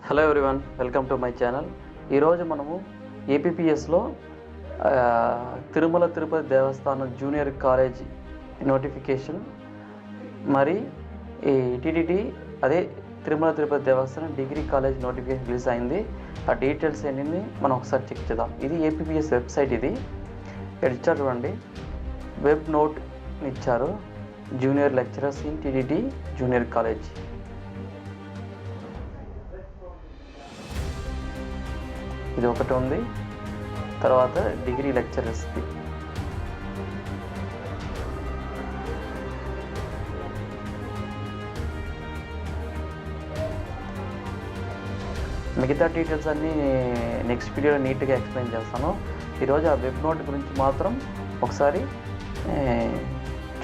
Hello everyone, welcome to my channel. ఈరోజు మనము ఏపీపీఎస్లో తిరుమల తిరుపతి దేవస్థానం junior college notification మరి ఈ టీటీడీ అదే తిరుమల తిరుపతి దేవస్థానం డిగ్రీ కాలేజ్ నోటిఫికేషన్ రిలీజ్ అయింది. ఆ డీటెయిల్స్ ఏంటి మనం ఒకసారి చెక్ చేద్దాం. ఇది ఏపీపీఎస్ వెబ్సైట్. ఇది ఇక్కడ ఇచ్చారు చూడండి, వెబ్ నోట్ ఇచ్చారు. Junior lecturers in TTD junior college. ఇది ఒకటి ఉంది. తర్వాత డిగ్రీ లెక్చరర్స్ది మిగతా డీటెయిల్స్ అన్నీ నెక్స్ట్ వీడియోలో నీట్గా ఎక్స్ప్లెయిన్ చేస్తాను. ఈరోజు ఆ వెబ్ నోట్ గురించి మాత్రం ఒకసారి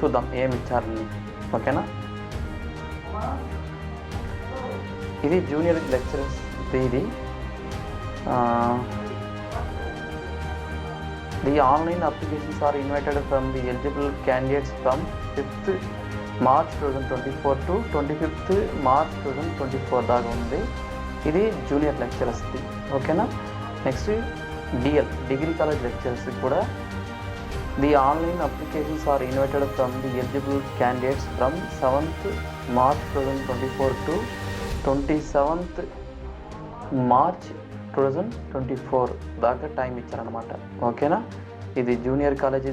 చూద్దాం ఏమి ఇచ్చారని. ఓకేనా? ఇది junior lecturers. The online applications are invited from the eligible candidates from 5th March 2024 to 25th March 2024 దాకా ఉంది. ఇది జూనియర్ లెక్చరర్స్ది. ఓకేనా? నెక్స్ట్ డిఎల్ డిగ్రీ కాలేజ్ లెక్చరర్స్కి కూడా the online applications are invited from the eligible candidates from 7th March 2024 to 27th March 2024 దాకా time ఇచ్చారనమాట. ఓకేనా? ఇది junior college,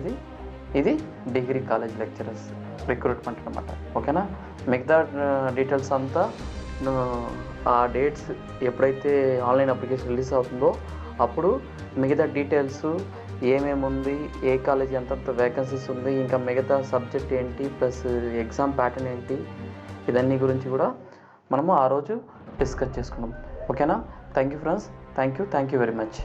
ఇది డిగ్రీ కాలేజ్ లెక్చరర్స్ రిక్రూట్మెంట్ అనమాట. ఓకేనా? మిగతా డీటెయిల్స్ అంతా ఆ డేట్స్ ఎప్పుడైతే ఆన్లైన్ అప్లికేషన్ రిలీజ్ అవుతుందో అప్పుడు మిగతా డీటెయిల్స్ ఏమేమి ఉంది, ఏ కాలేజ్ ఎంతంత వేకెన్సీస్ ఉంది, ఇంకా మిగతా సబ్జెక్ట్ ఏంటి, ప్లస్ ఎగ్జామ్ ప్యాటర్న్ ఏంటి, ఇదన్నీ గురించి కూడా మనము ఆ రోజు డిస్కస్ చేసుకున్నాం. ఓకేనా? Thank you friends. Thank you very much.